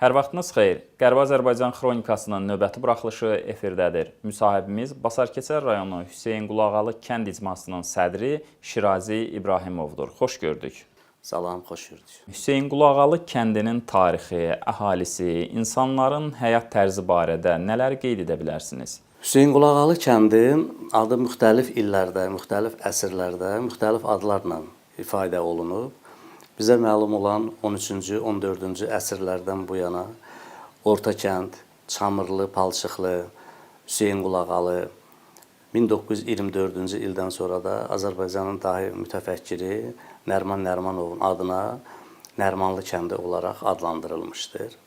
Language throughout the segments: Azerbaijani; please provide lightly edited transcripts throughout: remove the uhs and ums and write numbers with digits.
Hər vaxtınız xeyir. Qərbi Azərbaycan xronikasının növbəti buraxılışı efirdədir. Müsahibimiz Basarkeçər rayonu Hüseyn Qulağalı kənd icmasının sədri Şirazi İbrahimovdur. Xoş gördük. Salam, xoş gördük. Hüseyn Qulağalı kəndinin tarixi, əhalisi, insanların həyat tərzi barədə nələr qeyd edə bilərsiniz? Hüseyn Qulağalı kəndin adı müxtəlif illərdə, müxtəlif əsrlərdə, müxtəlif adlarla ifadə olunub. Bizə məlum olan 13-cü, 14-cü əsrlərdən bu yana Orta Kənd, Çamırlı, Palçıqlı, Hüseyn Qulağalı, 1924-cü ildən sonra da Azərbaycanın dahi mütəfəkkiri Nəriman Nərimanovun adına Nərimanlı kəndi olaraq adlandırılmışdır.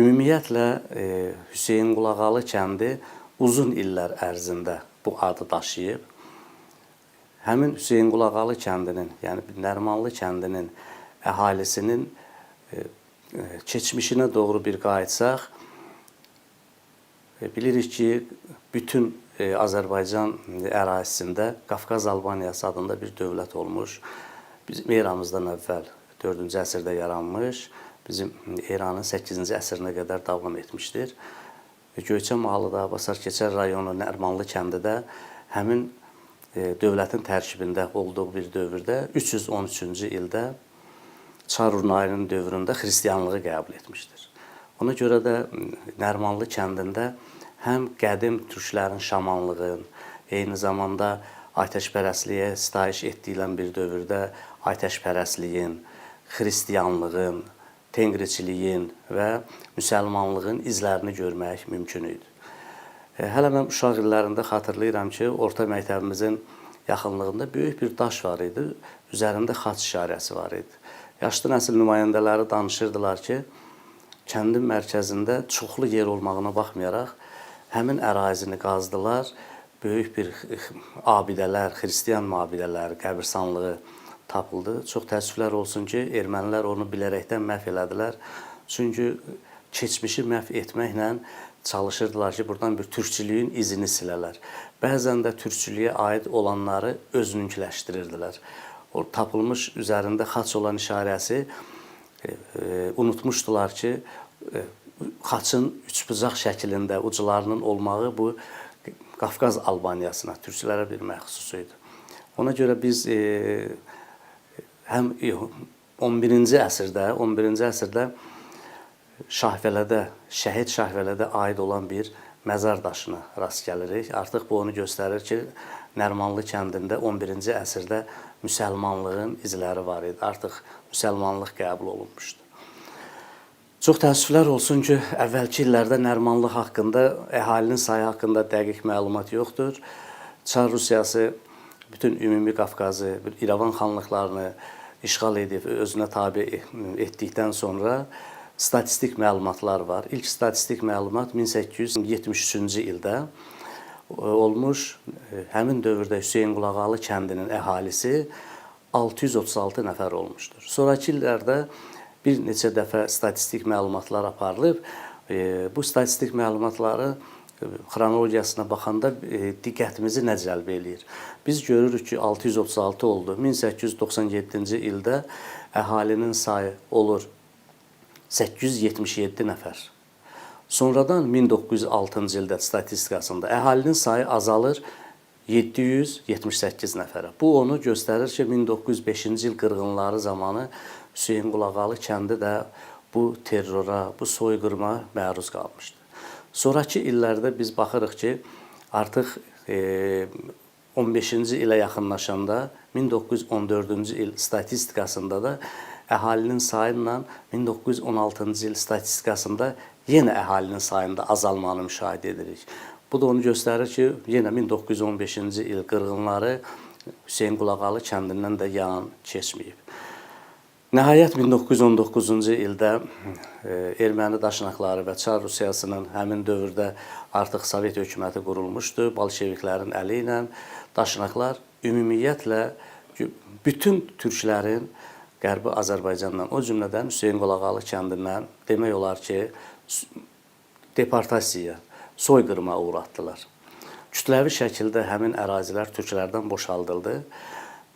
Ümumiyyətlə, Hüseyn Qulağalı kəndi uzun illər ərzində bu adı daşıyıb. Həmin Hüseyn Qulağalı kəndinin, yəni Nərimanlı kəndinin əhalisinin keçmişinə doğru bir qayıtsaq, bilirik ki, bütün Azərbaycan ərazisində Qafqaz Albaniyası adında bir dövlət olmuş. Bizim eramızdan əvvəl 4-cü əsrdə yaranmış, bizim eranın 8-ci əsrinə qədər davam etmişdir. Göyçə Mahalıda, Basarkeçər rayonu Nərimanlı kəndi də həmin dövlətin tərkibində olduğu bir dövrdə 313-cü ildə Çar Urnayının dövründə xristianlığı qəbul etmişdir. Ona görə də Nərimanlı kəndində həm qədim türklərin şamanlığın, eyni zamanda atəşpərəstliyə sitayiş etdiyilən bir dövrdə atəşpərəstliyin, xristianlığın, tengriçiliyin və müsəlmanlığın izlərini görmək mümkün idi. Hələ mən uşaq illərində xatırlayıram ki, orta məktəbimizin yaxınlığında böyük bir daş var idi, üzərində xaç işarəsi var idi. Yaşlı nəsil nümayəndələri danışırdılar ki, kəndin mərkəzində çoxlu yer olmağına baxmayaraq, həmin ərazini qazdılar, böyük bir abidələr, xristian abidələri, qəbirstanlığı tapıldı. Çox təəssüflər olsun ki, ermənilər onu bilərəkdən məhv elədilər. Çünki keçmişi məhv etməklə çalışırdılar ki, buradan bir türkçülüyün izini silələr. Bəzən də türkçülüyə aid olanları özününkiləşdirirdilər. O tapılmış üzərində xaç olan işarəsi unutmuşdular ki, xaçın üçbucaq şəklində uclarının olmağı bu Qafqaz Albaniyasına, türkçülərə bir məxsus idi. Ona görə biz həm 11-ci əsrdə Şahvələdə, Şəhid Şahvələdə aid olan bir məzar daşına rast gəlirik. Artıq bu onu göstərir ki, Nərimanlı kəndində 11-ci əsrdə müsəlmanlığın izləri var idi. Artıq müsəlmanlıq qəbul olunmuşdu. Çox təəssüflər olsun ki, əvvəlki illərdə Nərimanlıq haqqında, əhalinin sayı haqqında dəqiq məlumat yoxdur. Çar Rusiyası bütün ümumi Qafqazı, İrəvan xanlıqlarını işğal edib, özünə tabe etdikdən sonra statistik məlumatlar var. İlk statistik məlumat 1873-cü ildə olmuş. Həmin dövrdə Hüseyn Qulağalı kəndinin əhalisi 636 nəfər olmuşdur. Sonraki illərdə bir neçə dəfə statistik məlumatlar aparılıb. Bu statistik məlumatları xronologiyasına baxanda diqqətimizi nə cəlb eləyir? Biz görürük ki, 636 oldu. 1897-ci ildə əhalinin sayı olur 877 nəfər. Sonradan 1906-cı ildə statistikasında əhalinin sayı azalır 778 nəfərə. Bu onu göstərir ki, 1905-ci il qırğınları zamanı Hüseyn Qulağalı kəndi də bu terrora, bu soyqırma məruz qalmışdı. Sonraki illərdə biz baxırıq ki, artıq 15-ci ilə yaxınlaşanda 1914-cü il statistikasında da əhalinin sayıyla 1916-cı il statistikasında yenə əhalinin sayında azalmanı müşahidə edirik. Bu da onu göstərir ki, yenə 1915-ci il qırğınları Hüseyn Qulağalı kəndindən də yan keçməyib. Nəhayət 1919-cu ildə erməni daşnaqları və Çar Rusiyasının həmin dövrdə artıq Sovet hökuməti qurulmuşdu. Bolşeviklərin əli ilə daşnaqlar ümumiyyətlə bütün türklərin Qərbi Azərbaycandan, o cümlədən Hüseyn Qulağalı kəndindən demək olar ki, deportasiyaya, soyqırma uğratdılar. Kütləvi şəkildə həmin ərazilər türklərdən boşaldıldı.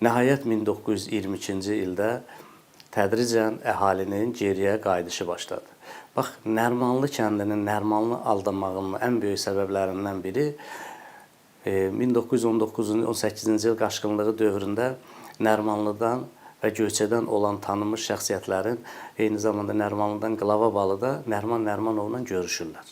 Nəhayət 1922-ci ildə tədricən əhalinin geriyə qayıdışı başladı. Bax, Nərimanlı kəndinin Nərimanlı aldanmağının ən böyük səbəblərindən biri 1919-18-ci il qaçqınlığı dövründə Nərimanlıdan və Göyçədən olan tanınmış şəxsiyyətlərin eyni zamanda Nərimanlıdan Qılava Balıda Nəriman Nərimanovla görüşürlər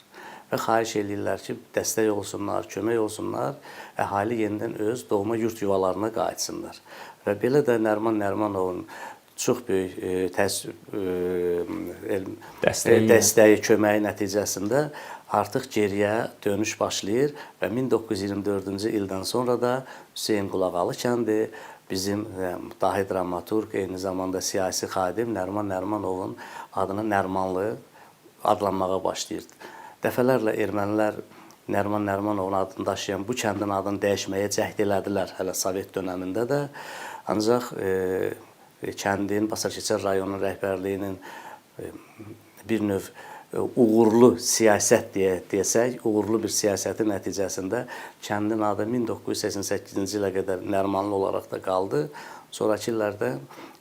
və xahiş edirlər ki, dəstək olsunlar, kömək olsunlar, əhali yenidən öz doğma yurt yuvalarına qayıtsınlar. Və belə də Nəriman Nərimanovun çox böyük dəstəyi, köməyi nəticəsində artıq geriyə dönüş başlayır və 1924-cü ildən sonra da Hüseyn Qulağalı kəndi bizim dahi dramaturq, eyni zamanda siyasi xadim Nəriman Nərimanovun adını Nərimanlı adlanmağa başlayır. Dəfələrlə ermənilər Nəriman Nərimanovun adını daşıyan bu kəndin adını dəyişməyə cəhd elədilər hələ Sovet dönəmində də. Ancaq kəndin, Basarkeçər rayonunun rəhbərliyinin bir növ uğurlu siyasət desək, uğurlu bir siyasətin nəticəsində kəndin adı 1988-ci ilə qədər Nərimanlı olaraq da qaldı. Sonrakı illərdə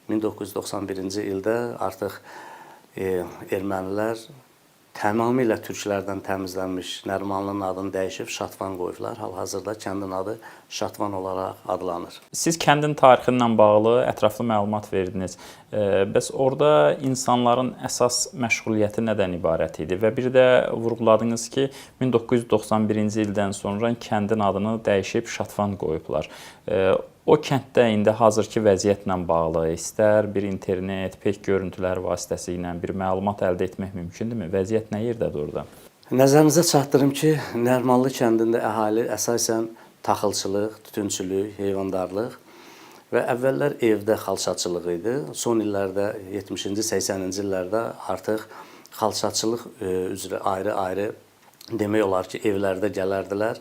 1991-ci ildə artıq ermənilər tamamilə türklərdən təmizlənmiş Nərimanlının adını dəyişib Şatvan qoyublar. Hal-hazırda kəndin adı Şatvan olaraq adlanır. Siz kəndin tarixi ilə bağlı ətraflı məlumat verdiniz. Bəs orada insanların əsas məşğuliyyəti nədən ibarət idi? Və bir də vurğuladınız ki, 1991-ci ildən sonra kəndin adını dəyişib Şatvan qoyublar. O kənddə indi hazırki vəziyyətlə bağlı istər bir internet, peyk görüntülər vasitəsilə bir məlumat əldə etmək mümkündürmü? Vəziyyət nə yerdədir orada? Nəzərinizə çatdırım ki, Nərimanlı kəndində əhali əsasən taxılçılıq, tütünçülük, heyvandarlıq və əvvəllər evdə xalçaçılıq idi. Son illərdə, 70-ci, 80-ci illərdə artıq xalçaçılıq üzrə ayrı-ayrı demək olar ki, evlərdə gələrdilər,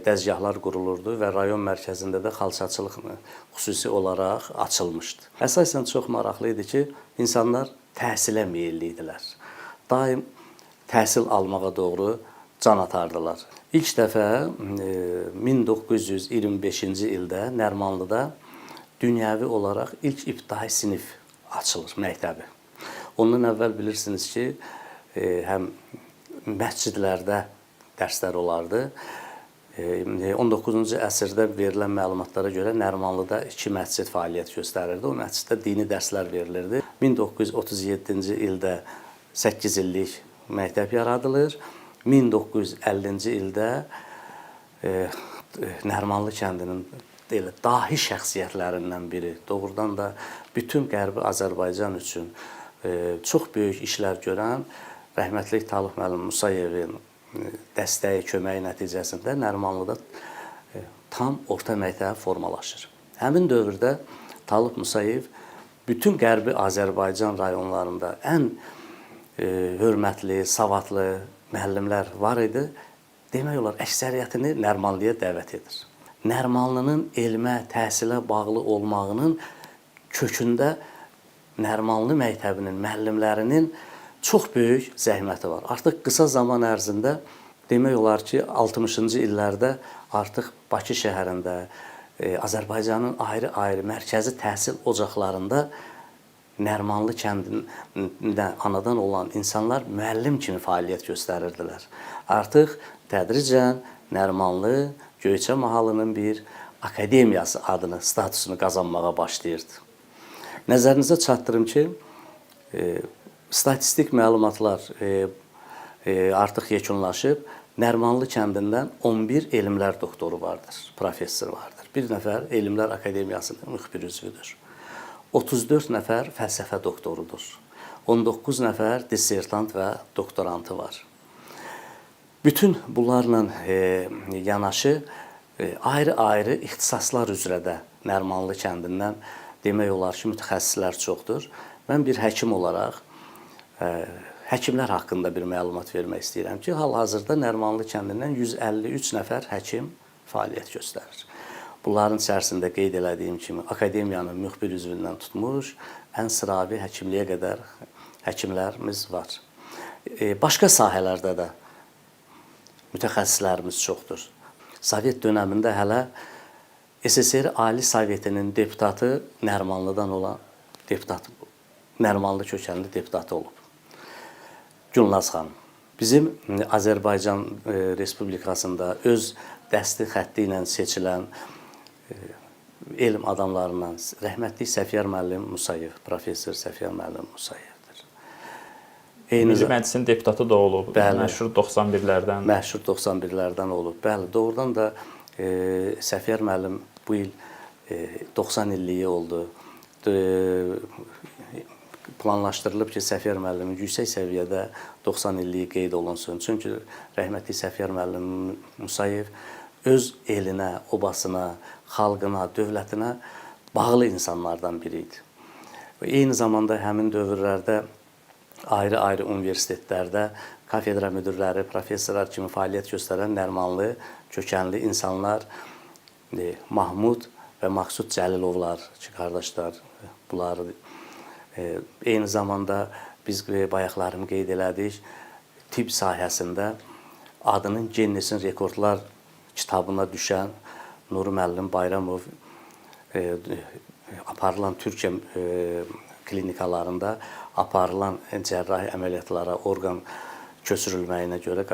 dəzgahlar qurulurdu və rayon mərkəzində də xalçaçılıq xüsusi olaraq açılmışdı. Əsasən çox maraqlı idi ki, insanlar təhsilə meyilli idilər. Daim təhsil almağa doğru can atardılar. İlk dəfə 1925-ci ildə Nərimanlıda dünyəvi olaraq ilk ibtidai sinif açılır, məktəbi. Ondan əvvəl bilirsiniz ki, həm məscidlərdə dərslər olardı. 19-cu əsrdə verilən məlumatlara görə Nərimanlıda 2 məscid fəaliyyət göstərirdi. O məsciddə dini dərslər verilirdi. 1937-ci ildə 8 illik məktəb yaradılır. 1950-ci ildə Nərimanlı kəndinin dahi şəxsiyyətlərindən biri, doğrudan da bütün Qərbi Azərbaycan üçün çox böyük işlər görən rəhmətli Talib müəllim Musayevin dəstəyi, köməyi nəticəsində Nərimanlıda tam orta məktəb formalaşır. Həmin dövrdə Talib Musayev bütün Qərbi Azərbaycan rayonlarında ən hörmətli, savadlı müəllimlər var idi. Demək olar, əksəriyyətini Nərimanlıya dəvət edir. Nərimanlının elmə, təhsilə bağlı olmağının kökündə Nərimanlı məktəbinin müəllimlərinin çox böyük zəhməti var. Artıq qısa zaman ərzində demək olar ki, 60-cı illərdə artıq Bakı şəhərində, Azərbaycanın ayrı-ayrı mərkəzi təhsil ocaqlarında Nərimanlı kəndində anadan olan insanlar müəllim kimi fəaliyyət göstərirdilər. Artıq tədricən Nərimanlı Göyçə mahalının bir akademiyası adını, statusunu qazanmağa başlayırdı. Nəzərinizə çatdırım ki, statistik məlumatlar artıq yekunlaşıb. Nərimanlı kəndindən 11 elmlər doktoru vardır, professor vardır. Bir nəfər Elmlər Akademiyasının müxbir üzvüdür. 34 nəfər fəlsəfə doktorudur. 19 nəfər dissertant və doktorantı var. Bütün bunlarla yanaşı ayrı-ayrı ixtisaslar üzrə də Nərimanlı kəndindən demək olar ki, mütəxəssislər çoxdur. Mən bir həkim olaraq həkimlər haqqında bir məlumat vermək istəyirəm ki, hal-hazırda Nərimanlı kəndindən 153 nəfər həkim fəaliyyət göstərir. Bunların içərisində qeyd elədiyim kimi akademiyanın müxbir üzvündən tutmuş, ən sıravi həkimliyə qədər həkimlərimiz var. Başqa sahələrdə də mütəxəssislərimiz çoxdur. Sovet dönəmində hələ SSR Ali Sovetinin deputatı Nərimanlıdan olan deputat, Nərimanlı kökənli deputatı olub. Gülnaz xanım. Bizim Azərbaycan Respublikasında öz dəsti xətti ilə seçilən elm adamlarından rəhmətli Səfiyar müəllim Musayev, professor Səfiyar müəllim Musayevdir. Milli Məclisin deputatı da olub. Bəli. Məşhur 91-lərdən. Məşhur 91-lərdən olub. Bəli, doğrudan da Səfiyar müəllim bu il 90 illiyi oldu. Planlaşdırılıb ki, Səfiyar müəllimin yüksək səviyyədə 90 illiyi qeyd olunsun. Çünki rəhmətli Səfiyar müəllim Musayev öz elinə, obasına, xalqına, dövlətinə bağlı insanlardan biri idi. Eyni zamanda həmin dövrlərdə ayrı-ayrı universitetlərdə kafedra müdirləri, professorlar kimi fəaliyyət göstərən Nərmanlı kökənli insanlar Mahmud və Maqsud Cəlilovlar ki, qardaşlar, bunlar eyni zamanda biz bayaqlarımı qeyd elədik, tibb sahəsində adının Ginnesin rekordlar kitabına düşən Nuri müəllim Bayramov aparılan Türkiyə klinikalarında aparılan cərrahi əməliyyatlara, orqan köçürülməyinə görə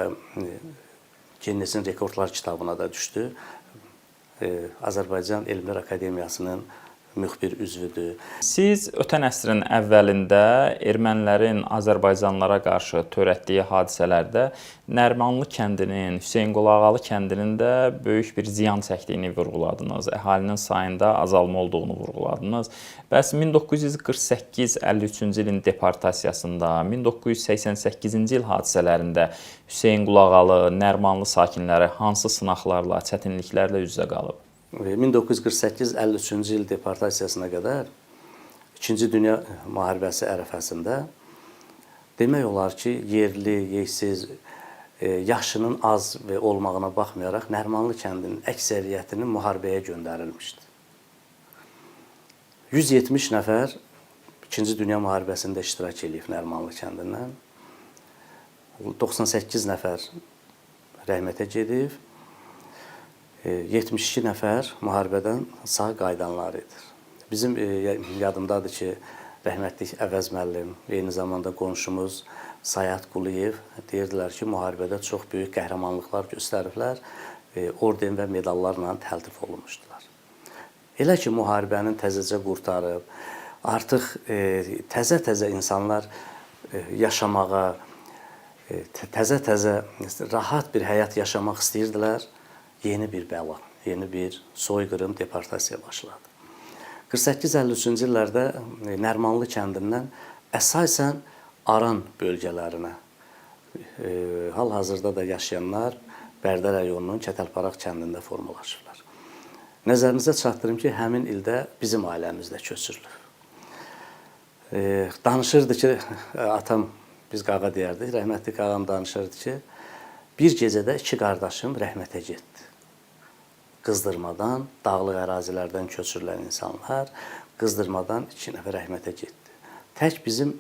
Ginnesin rekordlar kitabına da düşdü. Azərbaycan Elmlər Akademiyasının müxbir üzvüdür. Siz ötən əsrin əvvəlində ermənilərin Azərbaycanlılara qarşı törətdiyi hadisələrdə Nərmanlı kəndinin, Hüseynqulu Ağalı kəndinin də böyük bir ziyan çəkdiyini vurğuladınız. Əhalinin sayında azalma olduğunu vurğuladınız. Bəs 1948-53-cü ilin deportasiyasında, 1988-ci il hadisələrində Hüseynqulu Ağalı, Nərmanlı sakinləri hansı sınaqlarla, çətinliklərlə üz-üzə qalıb? 1948-53-cü il deportasiyasına qədər 2-ci Dünya müharibəsi ərəfəsində demək olar ki, yerli, yersiz, yaşının az və olmağına baxmayaraq Nərmanlı kəndinin əksəriyyətinin müharibəyə göndərilmişdi. 170 nəfər 2-ci Dünya müharibəsində iştirak edib Nərmanlı kəndindən. 98 nəfər rəhmətə gedib. 72 nəfər müharibədən sağ qayıdanlar idi. Bizim yadımdadır ki, rəhmətli Əvəz müəllim, eyni zamanda qonşumuz Sayat Quliyev deyirdilər ki, müharibədə çox böyük qəhrəmanlıqlar göstəriblər, orden və medallarla təltif olunmuşdular. Elə ki, müharibənin təzəcə qurtarıb, artıq təzə-təzə insanlar yaşamağa, təzə-təzə rahat bir həyat yaşamaq istəyirdilər. Yeni bir bəla, yeni bir soyqırım, deportasiya başladı. 48-53-cü illərdə Nərmanlı kəndindən əsasən Aran bölgələrinə, hal-hazırda da yaşayanlar Bərdə rayonunun Kətəlparaq kəndində formalaşırlar. Nəzərinizə çatdırım ki, həmin ildə bizim ailəmizdə köçürülür. Danışırdı ki, atam, biz qağa deyərdik, rəhmətli qağam danışırdı ki, bir gecədə 2 qardaşım rəhmətə getdi. Qızdırmadan, dağlıq ərazilərdən köçürülən insanlar qızdırmadan 2 nəfər rəhmətə getdi. Tək bizim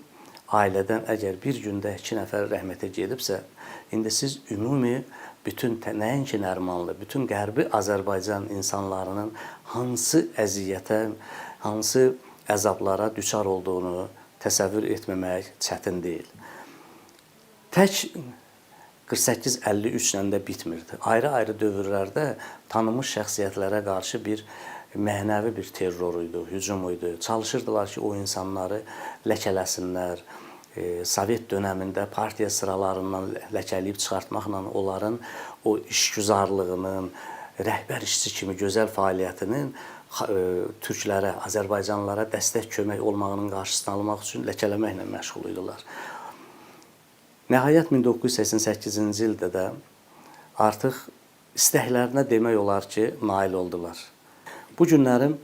ailədən əgər bir gündə 2 nəfər rəhmətə gedibsə, indi siz ümumi bütün, nəinki Nərmanlı, bütün Qərbi Azərbaycan insanlarının hansı əziyyətə, hansı əzablara düçar olduğunu təsəvvür etməmək çətin deyil. Tək 48-53 ilə də bitmirdi. Ayrı-ayrı dövrlərdə tanınmış şəxsiyyətlərə qarşı bir mənəvi bir terror idi, hücum idi. Çalışırdılar ki, o insanları ləkələsinlər. Sovet dönəmində partiya sıralarından ləkələyib çıxartmaqla onların o işgüzarlığının, rəhbər işçi kimi gözəl fəaliyyətinin türklərə, Azərbaycanlılara dəstək kömək olmağının qarşısını almaq üçün ləkələməklə məşğul idilər. Nəhayət 1988-ci ildə də artıq istəklərinə demək olar ki, nail oldular. Bu günlərim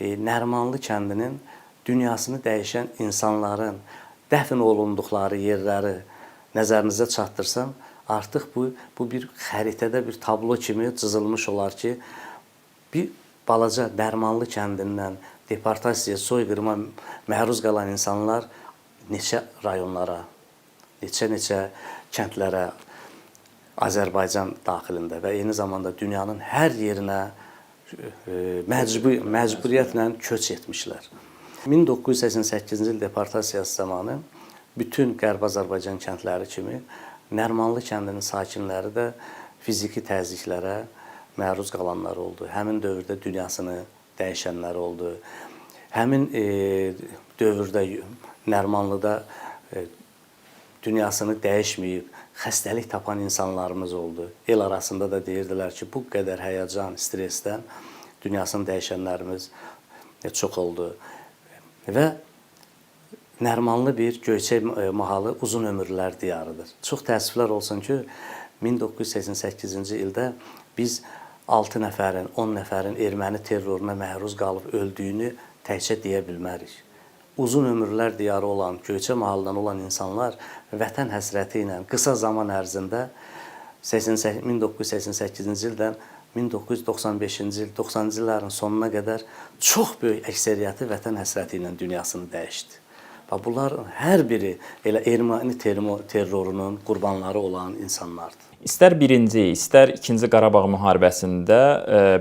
Nərmanlı kəndinin dünyasını dəyişən insanların dəfn olunduqları yerləri nəzərinizə çatdırsam, artıq bu bir xəritədə bir tablo kimi cızılmış olar ki, bir balaca Nərmanlı kəndindən deportasiya, soyqırıma məruz qalan insanlar neçə rayonlara, neçə kəndlərə Azərbaycan daxilində və eyni zamanda dünyanın hər yerinə məcburiyyətlə köç etmişlər. 1988-ci il deportasiyası zamanı bütün Qərbi Azərbaycan kəndləri kimi Nərmanlı kəndinin sakinləri də fiziki təzyiqlərə məruz qalanlar oldu. Həmin dövrdə dünyasını dəyişənlər oldu. Həmin dövrdə Nərmanlıda dünyasını dəyişməyib, xəstəlik tapan insanlarımız oldu. El arasında da deyirdilər ki, bu qədər həyəcan, stressdən dünyasını dəyişənlərimiz çox oldu. Və Nərmanlı bir göyçək mahalı uzun ömürlər diyarıdır. Çox təəssüflər olsun ki, 1988-ci ildə biz 6 nəfərin, 10 nəfərin erməni terroruna məruz qalıb öldüyünü təkcə deyə bilmərik. Uzun ömürlər diyarı olan, Göyçə mahalından olan insanlar vətən həsrəti ilə qısa zaman ərzində 1988-ci ildən 1995-ci il, 90-cı illərin sonuna qədər çox böyük əksəriyyəti vətən həsrəti ilə dünyasını dəyişdi. Və bunlar hər biri elə erməni terrorunun qurbanları olan insanlardır. İstər birinci, istər ikinci Qarabağ müharibəsində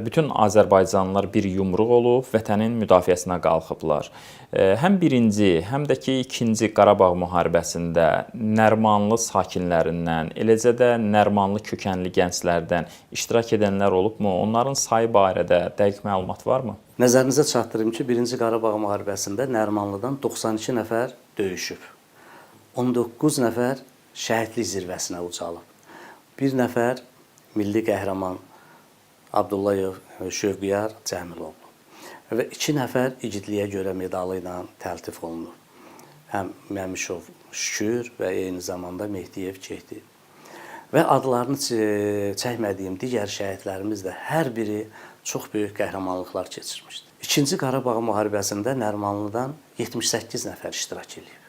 bütün Azərbaycanlılar bir yumruq olub vətənin müdafiəsinə qalxıblar. Həm birinci, həm də ki ikinci Qarabağ müharibəsində Nərmanlı sakinlərindən, eləcə də Nərmanlı kökənli gənclərdən iştirak edənlər olubmu? Onların sayı barədə dəqiq məlumat varmı? Nəzərinizə çatdırım ki, 1-ci Qarabağ müharibəsində Nərmanlıdan 92 nəfər döyüşüb. 19 nəfər şəhidlik zirvəsinə ucalıb. 1 nəfər milli qəhrəman Abdullayev Şövqiyar Cəmiloğlu və 2 nəfər igidliyə görə medalı ilə təltif olunub. Həm Məmişov Şükür və eyni zamanda Mehdiyev Cehdi. Və adlarını çəkmədiyim digər şəhidlərimiz də hər biri çox böyük qəhrəmanlıqlar keçirmişdir. 2-ci Qarabağ müharibəsində Nərmanlıdan 78 nəfər iştirak edib.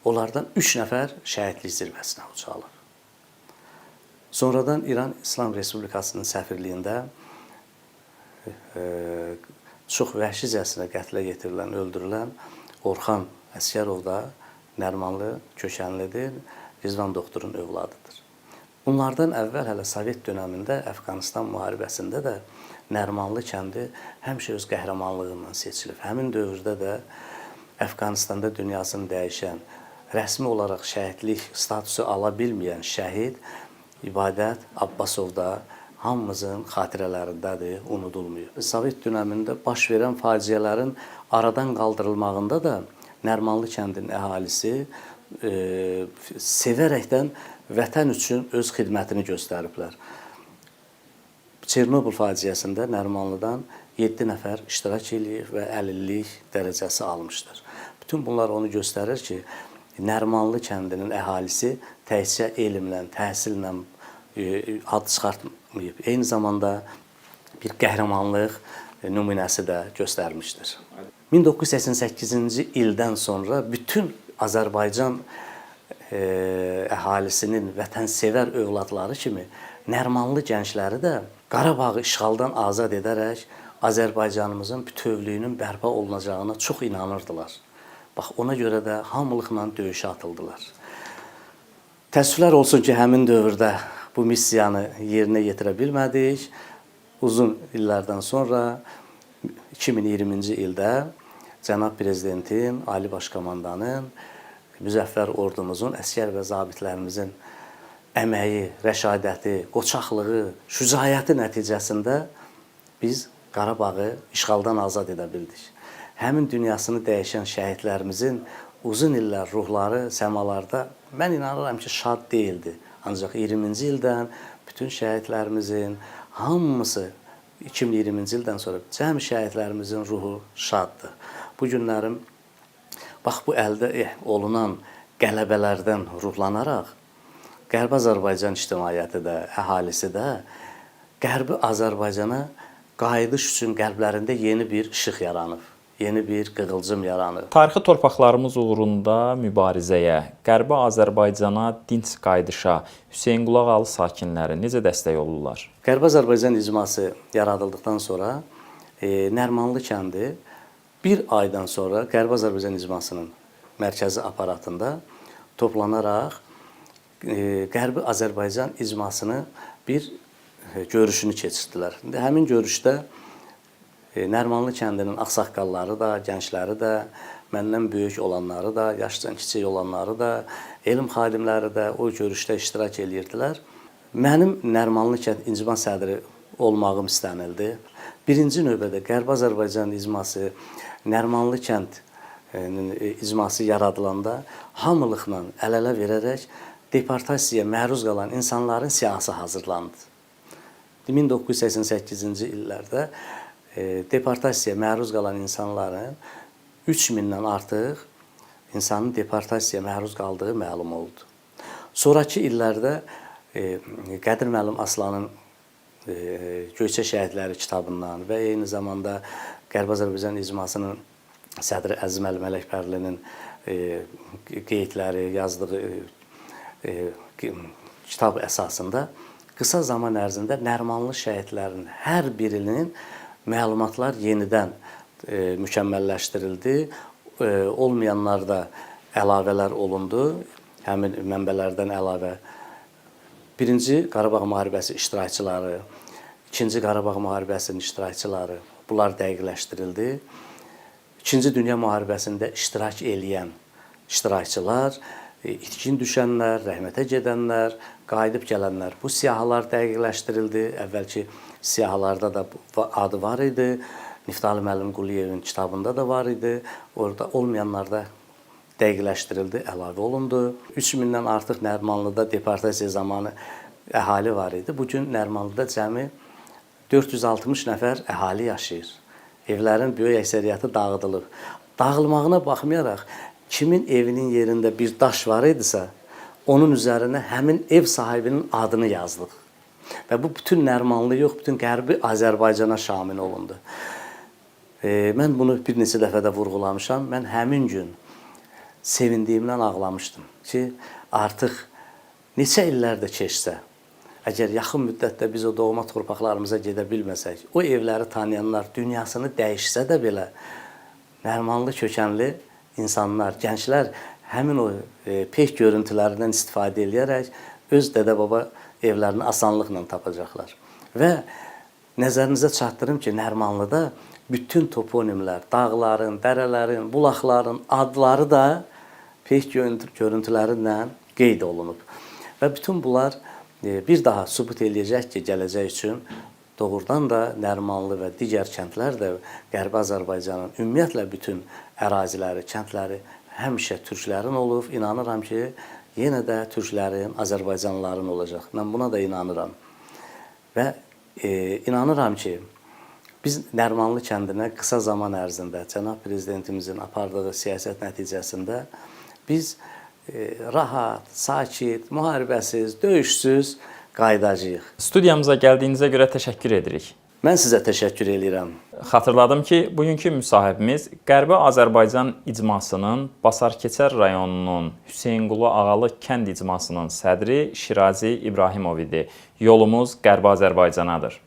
Onlardan 3 nəfər şəhidlik zirvəsinə ucalıb. Sonradan İran İslam Respublikasının səfirliyində çox vəhşicəsinə qətlə yetirilən, öldürülən Orxan Əsgərov da Nərmanlı kökənlidir, Rizvan doktorun övladıdır. Bunlardan əvvəl hələ Sovet dönəmində Əfqanistan müharibəsində də Nərmanlı kəndi həmişə öz qəhrəmanlığından seçilib. Həmin dövrdə də Əfqanistanda dünyasını dəyişən, rəsmi olaraq şəhidlik statusu ala bilməyən şəhid İbadət Abbasov da hamımızın xatirələrindədir, unudulmuyor. Sovet dönəmində baş verən faciələrin aradan qaldırılmağında da Nərmanlı kəndinin əhalisi sevərəkdən vətən üçün öz xidmətini göstəriblər. Çernobıl faciəsində Nərmanlıdan 7 nəfər iştirak edib və əlillik dərəcəsi almışdır. Bütün bunlar onu göstərir ki, Nərmanlı kəndinin əhalisi təkcə elmlə, təhsillə ad çıxartmayıb. Eyni zamanda bir qəhrəmanlıq nümunəsi də göstərmişdir. 1988-ci ildən sonra bütün Azərbaycan əhalisinin vətənsevər övladları kimi Nərmanlı gəncləri də Qarabağı işğaldan azad edərək Azərbaycanımızın bütövlüyünün bərpa olunacağına çox inanırdılar. Bax, ona görə də hamılıqla döyüşə atıldılar. Təəssüflər olsun ki, həmin dövrdə bu missiyanı yerinə yetirə bilmədik. Uzun illərdən sonra 2020-ci ildə Cənab Prezidentin, Ali Baş Komandanın, müzəffər ordumuzun, əsgər və zabitlərimizin əməyi, rəşadəti, qoçaqlığı, şücaəti nəticəsində biz Qarabağı işğaldan azad edə bildik. Həmin dünyasını dəyişən şəhidlərimizin uzun illər ruhları səmalarda mən inanıram ki, şad deyildi. Ancaq 20-ci ildən bütün şəhidlərimizin hamısı 2020-ci ildən sonra cəmi şəhidlərimizin ruhu şaddır. Bu günlərim bax bu əldə olunan qələbələrdən ruhlanaraq Qərbi Azərbaycan ictimaiyyəti də, əhalisi də Qərbi Azərbaycana qayıdış üçün qəlblərində yeni bir işıq yaranıb. Yeni bir qığılcım yaranır. Tarixi torpaqlarımız uğrunda mübarizəyə, Qərbi Azərbaycana dinc qayıdışa Hüseynqulağalı sakinləri necə dəstək olurlar? Qərbi Azərbaycan icması yaradıldıqdan sonra Nərmanlı kəndi bir aydan sonra Qərbi Azərbaycan icmasının mərkəzi aparatında toplanaraq Qərbi Azərbaycan icmasını bir görüşünü keçirdilər. Həmin görüşdə Nərmanlı kəndinin ağsaqqalları da, gəncləri də, məndən böyük olanları da, yaşdan kiçik olanları da, elm xadimləri də o görüşdə iştirak edirdilər. Mənim Nərimanlı kənd icma sədri olmağım istənildi. Birinci növbədə Qərbi Azərbaycan icması, Nərimanlı kənd icması yaradılanda hamılıqla əl-ələ verərək deportasiyaya məruz qalan insanların siyahısı hazırlandı. 1988-ci illərdə deportasiyaya məruz qalan insanların 3000-dən artıq insanın deportasiyaya məruz qaldığı məlum oldu. Sonrakı illərdə Qədir müəllim Aslanın Göyçə Şəhidləri kitabından və eyni zamanda Qərbi Azərbaycan icmasının sədri Əziz müəllim Ələkbərlinin qeydləri, yazdığı kitab əsasında qısa zaman ərzində Nərimanlı şəhidlərinin hər birinin məlumatlar yenidən mükəmməlləşdirildi. Olmayanlar da əlavələr olundu. Həmin mənbələrdən əlavə Birinci Qarabağ müharibəsi iştirakçıları, İkinci Qarabağ müharibəsinin iştirakçıları bunlar dəqiqləşdirildi. İkinci Dünya müharibəsində iştirak edən iştirakçılar, itkin düşənlər, rəhmətə gedənlər, qayıdıb gələnlər bu siyahılar dəqiqləşdirildi. Əvvəlki siyahılarda da adı var idi. Niftali müəllim Quliyevin kitabında da var idi. Orada olmayanlar da dəqiqləşdirildi, əlavə olundu. 3000-dən artıq Nərimanlıda deportasiya zamanı əhali var idi. Bugün Nərimanlıda cəmi 460 nəfər əhali yaşayır. Evlərin böyük əksəriyyəti dağıdılıb. Dağılmağına baxmayaraq, kimin evinin yerində bir daş var idisə, onun üzərinə həmin ev sahibinin adını yazdıq. Və bu bütün Nərimanlı yox, bütün Qərbi Azərbaycana şamil olundu. Mən bunu bir neçə dəfə də vurğulamışam. Mən həmin gün sevindiyimdən ağlamışdım ki, artıq neçə illər də keçsə, əgər yaxın müddətdə biz o doğma torpaqlarımıza gedə bilməsək, o evləri tanıyanlar dünyasını dəyişsə də belə, Nərimanlı kökənli insanlar, gənclər həmin o peyk görüntülərindən istifadə edərək öz dədə-baba evlərini asanlıqla tapacaqlar. Və nəzərinizə çatdırım ki, Nərimanlıda bütün toponimlər, dağların, dərələrin, bulaqların adları da peyk görüntülərlə qeyd olunub. Və bütün bunlar bir daha sübut eləyəcək ki, gələcək üçün doğrudan da Nərimanlı və digər kəndlər də Qərbi Azərbaycanın ümumiyyətlə bütün əraziləri, kəndləri həmişə türklərin olub. İnanıram ki, yenə də türklərin, Azərbaycanlıların olacaq. Mən buna da inanıram. Və inanıram ki, biz Nərimanlı kəndinə qısa zaman ərzində cənab prezidentimizin apardığı siyasət nəticəsində biz rahat, sakit, müharibəsiz, döyüşsüz qayıdacağıq. Studiyamıza gəldiyinizə görə təşəkkür edirik. Mən sizə təşəkkür edirəm. Xatırladım ki, bugünkü müsahibimiz Qərbi Azərbaycan icmasının Basarkeçər rayonunun Hüseynqulu Ağalı kənd icmasının sədri Şirazi İbrahimov idi. Yolumuz Qərbi Azərbaycanadır.